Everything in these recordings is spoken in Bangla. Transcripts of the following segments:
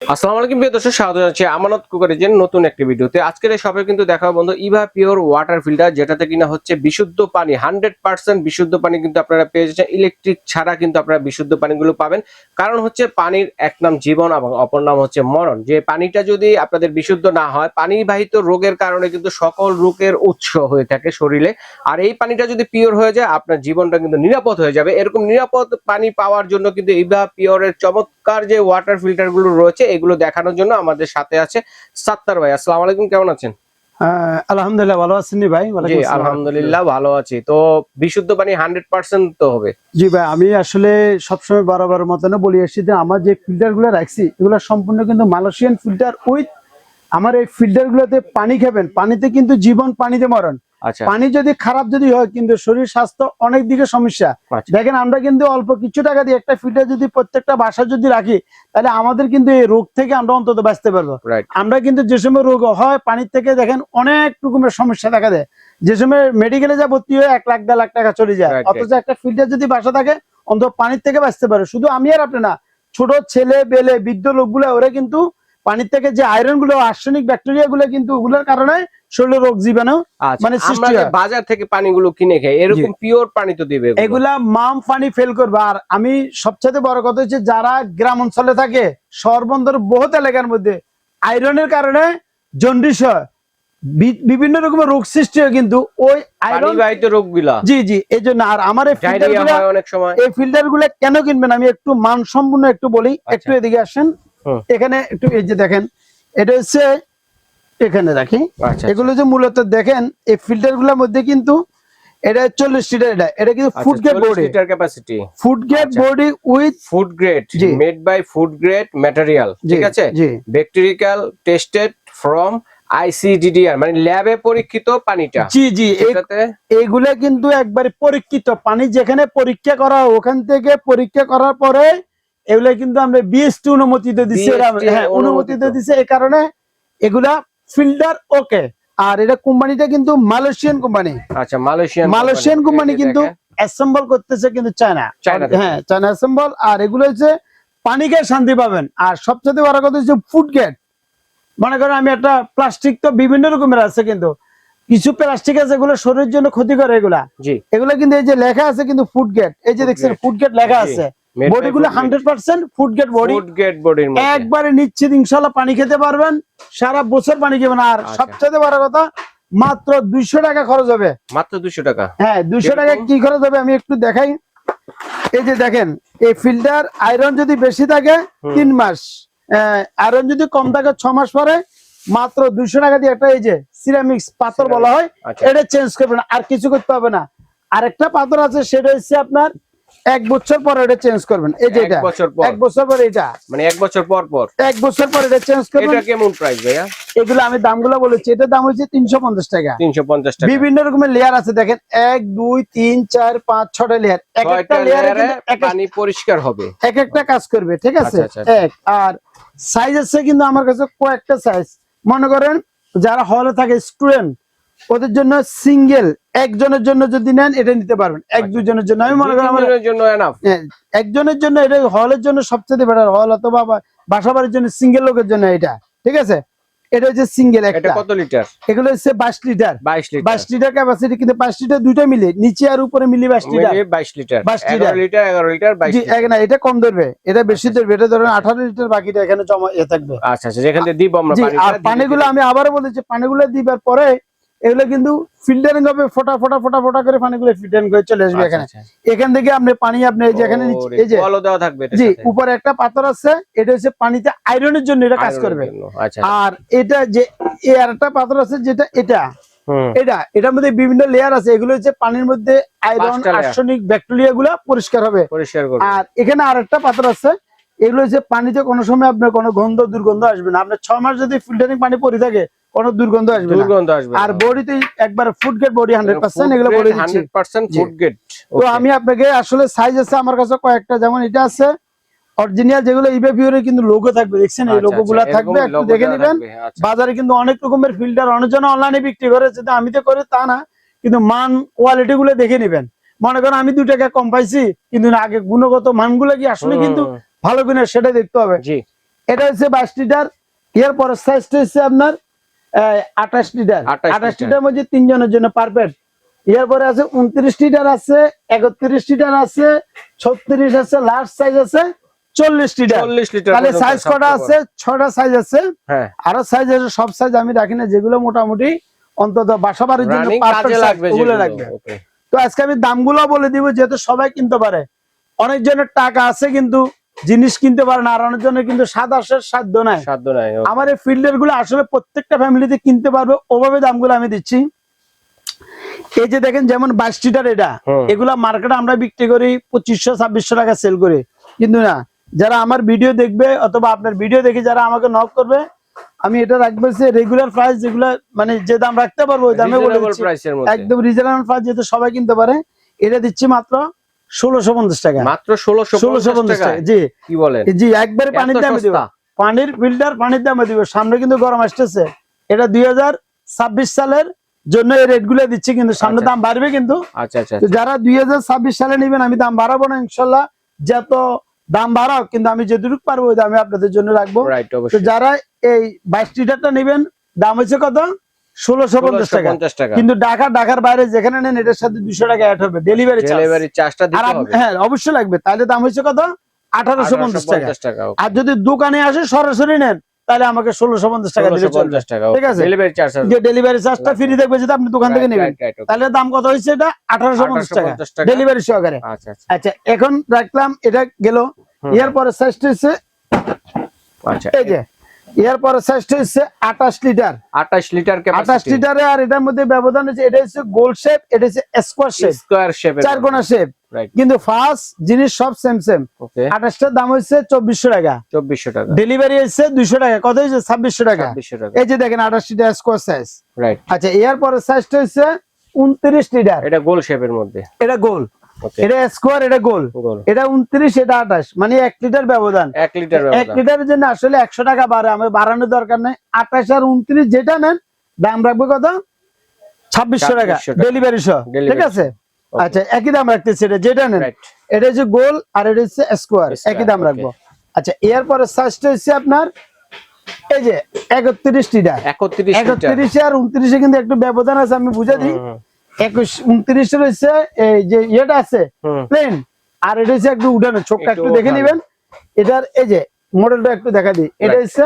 আসসালামু আলাইকুম প্রিয় দর্শক, স্বাগত জানাচ্ছি আমানত কুকারের নতুন একটি ভিডিওতে। আজকের এই শপে কিন্তু দেখাবো বন্ধু ইভা পিওর ওয়াটার ফিল্টার, যেটাতে কিনা হচ্ছে বিশুদ্ধ পানি, 100% বিশুদ্ধ পানি কিন্তু আপনারা পেয়ে যাচ্ছেন। ইলেকট্রিক ছাড়া কিন্তু আপনারা বিশুদ্ধ পানিগুলো পাবেন। কারণ হচ্ছে পানির এক নাম জীবন এবং অপর নাম হচ্ছে মরণ। যে পানিটা যদি আপনাদের বিশুদ্ধ না হয়, পানিবাহিত রোগের কারণে কিন্তু সকল রোগের উৎস হয়ে থাকে শরীরে। আর এই পানিটা যদি পিওর হয়ে যায়, আপনার জীবনটা কিন্তু নিরাপদ হয়ে যাবে। এরকম নিরাপদ পানি পাওয়ার জন্য কিন্তু ইভা পিওরের চমৎকার যে ওয়াটার ফিল্টার গুলো রয়েছে, এগুলো দেখানোর জন্য আমাদের সাথে আছে সাত্তার ভাই। আসসালামু আলাইকুম, কেমন আছেন? আলহামদুলিল্লাহ ভালো আছেন ভাই? জি আলহামদুলিল্লাহ ভালো আছি। তো বিশুদ্ধ পানি 100% তো হবে? জি ভাই, আমি আসলে সবসময় বারবার মতন বলি আসছি যে আমার যে ফিল্টার গুলো রাখছি এগুলো সম্পূর্ণ কিন্তু মালয়েশিয়ান ফিল্টার উইথ আমার এই ফিল্টার গুলোতে পানি খাবেন, পানিতে কিন্তু জীবন, পানিতে মরণ। আচ্ছা, পানি যদি খারাপ যদি হয় কিন্তু শরীর স্বাস্থ্য অনেক দিকে সমস্যা। আচ্ছা। দেখেন আমরা কিন্তু অল্প কিছু টাকা দিয়ে একটা ফিল্টার যদি প্রত্যেকটা বাসা যদি রাখি, তাহলে আমাদের কিন্তু এই রোগ থেকে আমরা অন্তত বাঁচতে পারবো। আমরা কিন্তু যে সময় রোগ হয় পানির থেকে দেখেন অনেক রকমের সমস্যা দেখা দেয়। যে সময় মেডিকেলে যা ভর্তি হয়ে 1 লাখ 1.5 লাখ টাকা চলে যায়, অথচ একটা ফিল্টার যদি বাসা থাকে অন্তত পানির থেকে বাঁচতে পারে। শুধু আমি আর আপনি না, ছোট ছেলে বেলে বৃদ্ধ লোকগুলো ওরা কিন্তু পানির থেকে যে আয়রন গুলো, আর্সেনিক ব্যাকটেরিয়া গুলো কিন্তু ওগুলোর কারণে শরীরে রোগ জীবাণু মানে সৃষ্টি হয়। বাজার থেকে পানিগুলো কিনে খাই, এরকম পিওর পানি তো দিবে? এগুলা মাম পানি ফেল করবে। আর আমি সবচেয়ে বড় কথা হচ্ছে যারা গ্রাম অঞ্চলে থাকে, শহর বন্দর বহুত এলাকার মধ্যে আয়রনের কারণে জন্ডিস হয়, বিভিন্ন রকমের রোগ সৃষ্টি হয় কিন্তু ওই আয়রন বাহিত রোগগুলা। জি জি, এই জন্য। আর আমার এই ফিল্টার গুলো কেন কিনবেন আমি একটু মানসম্পন্ন একটু বলি। একটু এদিকে আসেন, এখানে একটু এই যে দেখেন, এটা হচ্ছে এখানে রাখি। এগুলো যে মূলত দেখেন এই ফিল্টার গুলোর মধ্যে কিন্তু এটা 40 লিটার, এটা কিন্তু food grade body, litre capacity, food grade body with food grade, made by food grade material, ঠিক আছে? ব্যাকটেরিয়াল টেস্টেড ফ্রম আইসিডিডিআর, মানে ল্যাবে পরীক্ষিত পানিটা। জি জি, এইগুলা কিন্তু একবারে পরীক্ষিত পানি, যেখানে পরীক্ষা করা ওখান থেকে পরীক্ষা করার পরে এগুলা কিন্তু আমরা বিএসটি অনুমোদিত দিছি। হ্যাঁ, অনুমোদিত দিছে। এই কারণে এগুলা ফিল্টার ওকে। আর এটা কোম্পানিটা কিন্তু মালয়েশিয়ান কোম্পানি। আচ্ছা, মালয়েশিয়ান কোম্পানি কিন্তু অ্যাসেম্বল করতেছে কিন্তু চায়না। হ্যাঁ, চায়না অ্যাসেম্বল। আর এগুলো হচ্ছে পানি খেয়ে শান্তি পাবেন। আর সবচেয়ে বড় কথা হচ্ছে ফুড গ্রেড। মনে করেন আমি একটা প্লাস্টিক তো বিভিন্ন রকমের আছে, কিন্তু কিছু প্লাস্টিক আছে এগুলো শরীরের জন্য ক্ষতি করে। এগুলো কিন্তু এই যে লেখা আছে কিন্তু ফুড গ্রেড, এই যে দেখছেন ফুড গ্রেড লেখা আছে। বডিগুলো 100% ফুড গ্রেড বডি, একবারে নিশ্চিত ইনশাআল্লাহ পানি খেতে পারবেন, সারা বছর পানি খাবেন। আর সবচেয়ে বড় কথা মাত্র 200 টাকা খরচ হবে। মাত্র 200 টাকা? হ্যাঁ, 200 টাকা কি খরচ হবে আমি একটু দেখাই। এই যে দেখেন, এই ফিল্টার আয়রন যদি বেশি থাকে 3 মাস, আয়রন যদি কম থাকে 6 মাস পরে মাত্র 200 টাকা দিয়ে একটা এই যে সিরামিক্স পাথর বলা হয়, এটা চেঞ্জ করবেন, আর কিছু করতে হবে না। আরেকটা পাথর আছে সেটা হচ্ছে আপনার 1 বছর পর এটা চেঞ্জ করবেন। এই যে এটা 1 বছর পর, এটা মানে 1 বছর পর 1 বছর পর এটা চেঞ্জ করবেন। এটা কেমন প্রাইস ভাইয়া? এগুলো আমি দামগুলো বলেছি, এটার দাম হচ্ছে 350 টাকা। 350 টাকা। বিভিন্ন রকমের লেয়ার আছে দেখেন, 1 2 3 4 5 6টা লেয়ার। একটা লেয়ারে পানি পরিষ্কার হবে, এক একটা কাজ করবে, ঠিক আছে? এক আর সাইজ আছে কিন্তু আমার কাছে কয়েকটা সাইজ। মনে করেন যারা হলে থাকে স্টুডেন্ট, ওদের জন্য সিঙ্গেল একজনের জন্য যদি নেন এটা নিতে পারবেন, 1-2 জনের জন্য। আমি মনে করি আমার জন্য এনাফ। একজনের জন্য এটা হলের জন্য সবচেয়ে বেটার, হল অথবা বাসা বাড়ির জন্য সিঙ্গেল লোকের জন্য এটা, ঠিক আছে? এটা হচ্ছে সিঙ্গেল। এটা কত লিটার? এগুলো হচ্ছে 22 লিটার। 22 লিটার ক্যাপাসিটি, কিন্তু 22 লিটার দুইটা মিলে, নিচে আর উপরে মিলে 22 লিটার। 22 litre, 11 litre 22 litre. না, এটা কম ধরবে, এটা বেশি ধরবে। এটা ধরেন 18 লিটার, বাকিটা এখানে জমা থাকবে। আচ্ছা আচ্ছা, যেখান থেকে দিব আমরা পানিটা। আর পানিগুলো আমি আবারও বলেছি, পানিগুলো দিবার পরে এগুলো কিন্তু ফিল্টারিং হবে, ফোটা ফোটা ফোটা ফোটা করে পানিগুলো ফিল্টারিং করে চলে আসবে এখানে। এখান থেকে আপনি পানি আপনি এই যে এখানে এই যে কলও দেওয়া থাকবে, জি উপরে একটা পাথর আছে, এটা হচ্ছে পানিতে আয়রনের জন্য এটা কাজ করবে। আর এটা যে আরেকটা পাথর আছে যেটা এটার মধ্যে বিভিন্ন লেয়ার আছে, এগুলো হচ্ছে পানির মধ্যে আয়রন আর্সেনিক ব্যাকটেরিয়া গুলা পরিষ্কার হবে। আর এখানে আরেকটা পাথর আছে, এগুলো হচ্ছে পানিতে কোনো সময় আপনার কোনো গন্ধ দুর্গন্ধ আসবে না। আপনার 6 মাস যদি ফিল্টারিং পানি পড়ে থাকে কোনো দুর্গন্ধ আসবে না। আর বডিতে একবার ফুড গ্রেড বডি 100%, এগুলো বলে দিচ্ছি 100% ফুড গ্রেড। তো আমি আপনাকে আসলে সাইজ আছে আমার কাছে কয়েকটা, যেমন এটা আছে অরিজিনাল, যেগুলো ইভা পিওরে কিন্তু লোগো থাকবে, দেখছেন এই লোগোগুলো থাকবে, একটু দেখে নেবেন। বাজারে কিন্তু অনেক রকমের ফিল্টার অনেকজন অনলাইনে বিক্রি করে, যেটা আমি তো করি তা না, কিন্তু মান কোয়ালিটি গুলো দেখে নেবেন। মনে করেন আমি 2 টাকা কম পাইছি, কিন্তু আগে গুণগত মানগুলো কি আসলে কিন্তু ভালো কিনা সেটা দেখতে হবে। এটা হচ্ছে 22 লিটার। এরপর সাইজটা হচ্ছে আপনার 28 লিটার। 28 লিটার মধ্যে 3 জনের জন্য পারফেক্ট। এরপরে আছে 29 লিটার আছে, 31 লিটার আছে, 36 আছে, লাস্ট সাইজ আছে 40 লিটার। তাহলে সাইজ কটা আছে? 6টা সাইজ আছে। আরো সাইজ আছে, সব সাইজ আমি রাখি না, যেগুলো মোটামুটি অন্তত বাসাবাড়ির জন্য পারফেক্ট লাগবে ওগুলো লাগবে। তো আজকে আমি দামগুলো বলে দিব, যেহেতু সবাই কিনতে পারে। অনেকজনের টাকা আছে কিন্তু জিনিস কিনতে পারে না, আর অনেকজনের কিন্তু সাধ্য নাই। আমার এই ফিল্ডার গুলো আসলে প্রত্যেকটা ফ্যামিলিতে কিনতে পারবে, ওভাবে দামগুলো আমি দিচ্ছি। এই যে দেখেন, যেমন 22 লিটার এটা, এগুলা মার্কেটে আমরা বিক্রি করি 2500-2600 টাকা সেল করি, কিন্তু না, যারা আমার ভিডিও দেখবে অথবা আপনার ভিডিও দেখে যারা আমাকে নক করবে, আমি এটা রাখবো যে রেগুলার প্রাইস, যেগুলো মানে যে দাম রাখতে পারবো ওই দামে বলে দিচ্ছি, একদম রিজনেবল প্রাইস, যেহেতু সবাই কিনতে পারে। এটা দিচ্ছি মাত্র 1650 টাকা। মাত্র 1650 টাকা? জি, কি বলেন? জি, একবারে পানির দামে দিব, পানির ফিল্টার পানির দামে দিব। সামনে কিন্তু গরম আসতেছে, এটা 2026 সালের জন্য এই রেট গুলো দিচ্ছি, কিন্তু সামনে দাম বাড়বে কিন্তু। যারা 2026 সালে নেবেন, আমি দাম বাড়াবো না ইনশাল্লাহ, যত দাম বাড়াও কিন্তু আমি যেটুকু পারবো ওই দামে আপনাদের জন্য রাখবো। তো যারা এই 22 লিটারটা নেবেন, দাম হচ্ছে কত? 1650 টাকা। কিন্তু ঢাকার বাইরে যেখানে নেন, এটার সাথে 200 টাকা অ্যাড হবে, ডেলিভারি চার্জটা দিতে হবে। হ্যাঁ, অবশ্যই লাগবে। তাহলে দাম হচ্ছে কত? 1850 টাকা। আর যদি দোকানে আসে সরাসরি নেন, তাহলে আমাকে 1650 টাকা দিলে চলবে, ঠিক আছে? ডেলিভারি চার্জটা ফ্রি থাকবে যদি আপনি দোকান থেকে নেবেন। তাহলে দাম কত হচ্ছে? এটা 1850 টাকা ডেলিভারি সহকারে। আচ্ছা, এখন রাখলাম, এটা গেল। এরপরে সাইজটা হচ্ছে, এই যে এরপরে সাইজটা হচ্ছে 28 লিটার। 28 লিটারে, আর এটার মধ্যে ব্যবধান হচ্ছে, এটা হচ্ছে গোল শেপ, এটা হচ্ছে স্কয়ার শেপ, চারকোনা শেপ, কিন্তু ফার্স্ট জিনিস সব সেম। 28টার দাম হচ্ছে 2400 টাকা। ডেলিভারি হচ্ছে 200 টাকা। কত হচ্ছে? 2600 টাকা। এই যে দেখেন 28 লিটার স্কয়ার সাইজ। আচ্ছা, এরপরে সাইজটা হচ্ছে 29 লিটার। এটা গোল শেপের মধ্যে, এটা গোল, এটা স্কয়ার, এটা গোল, এটা 29, এটা 28, মানে 1 লিটার ব্যবধান। 1 লিটারের জন্য আসলে 100 টাকা বাড়ে, আমি বাড়ানোর দরকার নেই। 28 আর 29 যেটা নেন, দাম রাখবো কত? 2600 টাকা ডেলিভারি সহ, ঠিক আছে? আচ্ছা, একই দাম রাখতেছি, এটা যেটা নেন, এটা হচ্ছে গোল আর এটা হচ্ছে স্কয়ার, একই দাম রাখবো। আচ্ছা, এরপরে সাইজটা হচ্ছে আপনার, এই যে 31 লিটার। 31 আর 29 কিন্তু একটু ব্যবধান আছে, আমি বুঝে দিই। 29 হচ্ছে এই যে ইয়েটা আছে প্লেন, আর এটা হচ্ছে একটু উঠানো, চোখটা একটু দেখে নিবেন। এটার এই যে মডেলটা একটু দেখা দিই, এটা হচ্ছে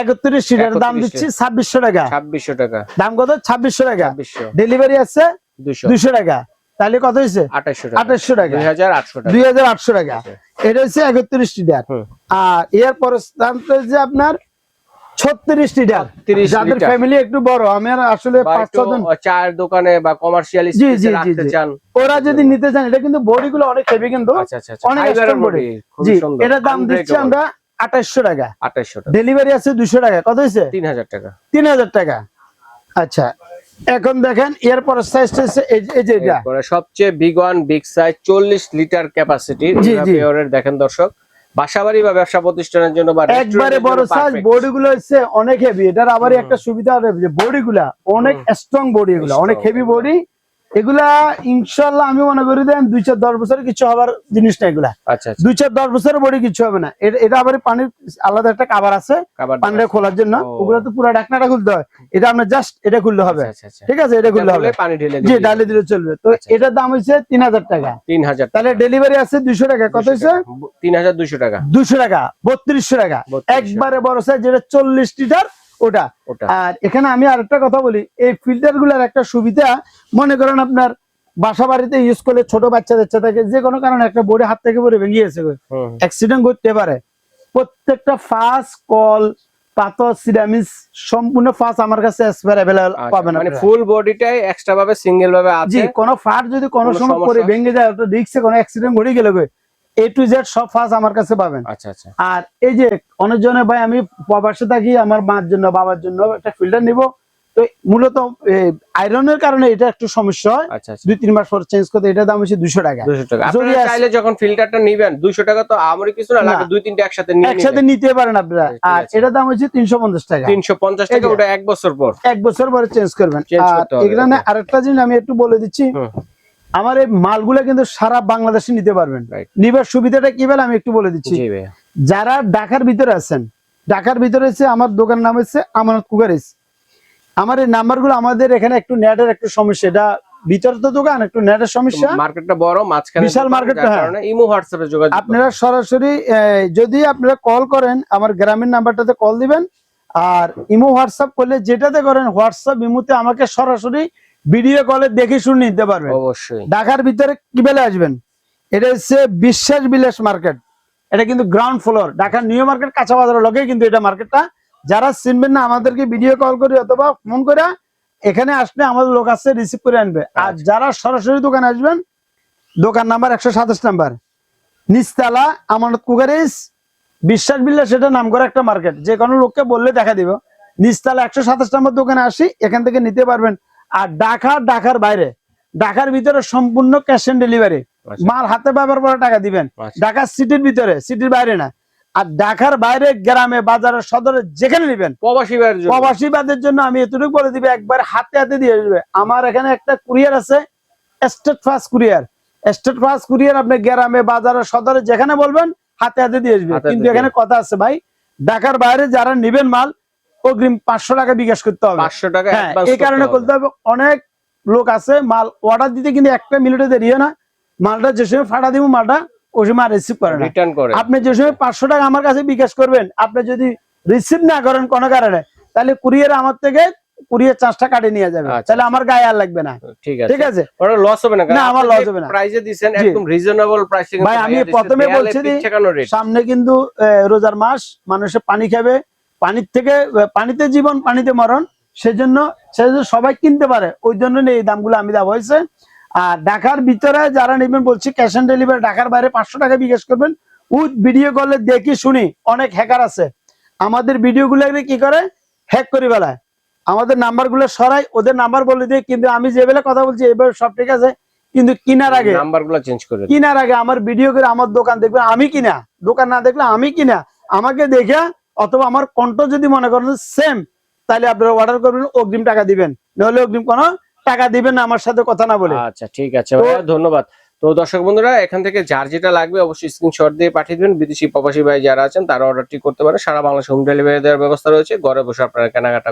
31 লিটার, দাম দিচ্ছি 2600 টাকা। দাম কত? 2600 টাকা। ডেলিভারি আছে 200 টাকা। তাহলে কত হয়েছে? 2800 টাকা, 2800 টাকা। এটা হচ্ছে 31 লিটার। আর এরপর দামটা হচ্ছে আপনার 36 লিটার। যাদের ফ্যামিলি একটু বড়, আমি আসলে 5-6 জন চায়ের দোকানে বা কমার্শিয়াল স্পেসে রাখতে চান, ওরা যদি নিতে চান, এটা কিন্তু বডি গুলো অনেক হেভি, কিন্তু অনেক স্ট্রং বডি। জি, এটা দাম দিচ্ছি আমরা 2800 টাকা। ডেলিভারি আছে 200 টাকা। কত হয়েছে? 3000 টাকা। 3000 টাকা। আচ্ছা, এখন দেখেন এরপর সাইজটা হচ্ছে এই যে এটা সবচেয়ে big one, big size, 40 litre capacity. দেখেন দর্শক, বাসাবাড়ি বা ব্যবসা প্রতিষ্ঠানের জন্য বা একবারে বড় সাইজ, বডি গুলো হচ্ছে অনেক হেভি। এটার আবার একটা সুবিধা আছে, বডি গুলা অনেক স্ট্রং বডি, এগুলা অনেক হেভি বডি। এগুলা ইনশাআল্লাহ আমি মনে করি দেন 2-4-10 বছর কিছু হবার জিনিস না এগুলা। 2-4-10 বছরের বডি কিছু হবে না। এটা আবার পানির আলাদা একটা কভার আছে পানিটা খোলার জন্য, ওগুলা তো পুরো ঢাকনাটা খুলতে হয়, এটা আমরা জাস্ট এটা খুললে হবে, ঠিক আছে? এটা খুললে হবে, পানি ঢেলে জি ঢালে দিলে চলবে। তো এটার দাম হচ্ছে 3000 টাকা। 3000। তাহলে ডেলিভারি আছে 200 টাকা। কত হচ্ছে? 3200 টাকা। 200 টাকা, 3200 টাকা। একবারে বড় সাইজ, যেটা 40 লিটার ওটা। আর এখানে আমি আরেকটা কথা বলি, এই ফিল্টার গুলার একটা সুবিধা, মনে করেন আপনার বাসা বাড়িতে ইউজ করলে ছোট বাচ্চাদের থাকে, যে কোনো কারণে একটা বোর্ডে হাত থেকে পড়ে ভেঙে গেছে, অ্যাক্সিডেন্ট করতে পারে। প্রত্যেকটা ফাঁস, কল, পাথর, সিরামিক সম্পূর্ণ ফাঁস আমার কাছে अवेलेबल পাবেন। মানে ফুল বডিটাই এক্সট্রা ভাবে সিঙ্গেল ভাবে আছে। জি, কোনো ফাট যদি কোনো সময় পরে ভেঙে যায়, ওটা রিস্কে কোনো অ্যাক্সিডেন্ট ঘটে গেলে A to Z সব ফাঁস আমার কাছে পাবেন। আর এই যে অনেকজনে ভাই আমি প্রবাসে থাকি, আমার মার জন্য বাবার জন্য একটা ফিল্টার নিব, তো মূলত আয়রনের কারণে এটা একটু সমস্যা হয়, 2-3 মাস পর চেঞ্জ করতে। এটা দাম হচ্ছে 200 টাকা। আপনারা চাইলে যখন ফিল্টারটা নেবেন 200 টাকা তো আমরি কিছু না, লাগে 2-3টা একসাথে নিতে পারেন আপনারা। আর এটা দাম হচ্ছে 350 টাকা। 350 টাকা, ওটা 1 বছর পর, 1 বছর পরে চেঞ্জ করবেন। আর এখানে আরেকটা জিনিস আমি একটু বলে দিচ্ছি, আমার এই মালগুলা কিন্তু সারা বাংলাদেশে নিতে পারবেন। নিবার সুবিধাটা কি বলে আমি একটু বলে দিচ্ছি। যারা ঢাকার ভিতরে আছেন, ঢাকার ভিতরে এসে আমার দোকানের নাম হচ্ছে আমানত কুকারিজ। আমার এই নাম্বারগুলো, আমাদের এখানে একটু নেটের একটু সমস্যা, এটা ভিতরে তো দোকান, একটু নেটের সমস্যা, মার্কেটটা বড়, মাঝখানে বিশাল মার্কেট, ইমো হোয়াটসঅ্যাপে যোগাযোগ আপনারা সরাসরি যদি আপনারা কল করেন আমার গ্রামীণ নাম্বারটাতে কল দিবেন, আর ইমো হোয়াটসঅ্যাপ করলে যেটাতে করেন হোয়াটসঅ্যাপ ইমোতে আমাকে সরাসরি ভিডিও কলে দেখে শুনে নিতে পারবেন। অবশ্যই ঢাকার ভিতরে কি বেলে আসবেন, এটা হচ্ছে বিশ্বাস বিলাস মার্কেট, এটা কিন্তু গ্রাউন্ড ফ্লোর, ঢাকার নিউ মার্কেট কাঁচা বাজারের লগে কিন্তু এটা মার্কেটটা। যারা চিনবেন না আমাদেরকে ভিডিও কল করে অথবা ফোন করে এখানে আসলে আমাদের লোক আছে রিসিভ করে আনবে। আর যারা সরাসরি দোকানে আসবেন, দোকান নাম্বার 127 নাম্বার, নিচতলা, আমানত কুকারিজ, বিশ্বাস বিল্লাস, সেটা নাম করা একটা মার্কেট, যে কোনো লোককে বললে দেখা দিব। নিচতলা 127 নম্বর দোকানে আসি, এখান থেকে নিতে পারবেন। আর ঢাকার বাইরে, ঢাকার ভিতরে সম্পূর্ণ ক্যাশ অন ডেলিভারি, মাল হাতে ব্যবহার করে টাকা দিবেন। ঢাকা সিটির ভিতরে, সিটির বাইরে না। আর ঢাকার বাইরে গ্রামে বাজারে সদরে যেখানে নেবেন, প্রবাসীদের জন্য আমি এতটুকু বলে দিবে, একবার হাতে হাতে দিয়ে আসবে। আমার এখানে একটা কুরিয়ার আছে, state fast courier. State fast courier আপনি গ্রামে বাজারে সদরে যেখানে বলবেন হাতে হাতে দিয়ে আসবে। কিন্তু এখানে কথা আছে ভাই, ঢাকার বাইরে যারা নেবেন মাল, অগ্রিম 500 টাকা বিকাশ করতে হবে। 500 টাকা এই কারণে করতে হবে, অনেক লোক আছে মাল অর্ডার দিতে কিন্তু একটা মিনিটে দেরি হয় না, মালটা যে সময় ফাটা দিব মালটা ওই সময় রিসিভ করে না, রিটার্ন করে। আপনি যে সময় 500 টাকা আমার কাছে বিকাশ করবেন, আপনি যদি রিসিভ না করেন কোনো কারণে, তাহলে কুরিয়ার আমার থেকে কুরিয়ার চার্জটা কাটে নিয়ে যাবে, তাহলে আমার গায়ে আর লাগবে না। ঠিক আছে, ওটা লস হবে না, না আমার লস হবে না। প্রাইসে দিবেন একদম রিজনেবল প্রাইসে। ভাই আমি প্রথমে বলছি সামনে কিন্তু রোজার মাস, মানুষে পানি খাবে, পানির থেকে পানিতে জীবন পানিতে মরণ, সেজন্য সবাই কিনতে পারে, ওই জন্য এই দামগুলো আমি দেওয়া হয়েছে। আর ঢাকার ভিতরে যারা নেবেন বলছি ক্যাশ অন ডেলিভারি, ঢাকার বাইরে 500 টাকা বিকাশ করবেন। উইথ ভিডিও কলে দেখি শুনি, অনেক হ্যাকার আছে আমাদের ভিডিওগুলো কি করে হ্যাক করে বেলায়, আমাদের নাম্বারগুলো সরাই, ওদের নাম্বার বলে দিয়ে, কিন্তু আমি যে বেলা কথা বলছি এবার সব ঠিক আছে, কিন্তু কেনার আগে নাম্বারগুলো চেঞ্জ করে, কেনার আগে আমার ভিডিও করে আমার দোকান দেখবেন, আমি কিনা, দোকান না দেখলে আমি কিনা, আমাকে দেখে অথবা আমার কণ্ঠ যদি মনে করেন সেম, তাহলে আপনারা অর্ডার করবেন, অগ্রিম টাকা দিবেন, নাহলে অগ্রিম কোনো টাকা দিবেন না আমার সাথে কথা না বলে। আচ্ছা ঠিক আছে ভাইয়া, ধন্যবাদ। তো দর্শক বন্ধুরা, এখান থেকে যার যেটা লাগবে অবশ্যই স্ক্রিনশট দিয়ে পাঠিয়ে দিবেন। বিদেশি প্রবাসী ভাই যারা আছেন তারা অর্ডারটি করতে পারে, সারা বাংলাদেশে হোম ডেলিভারি দেওয়ার ব্যবস্থা রয়েছে, ঘরে বসে আপনারা কেনাকাটা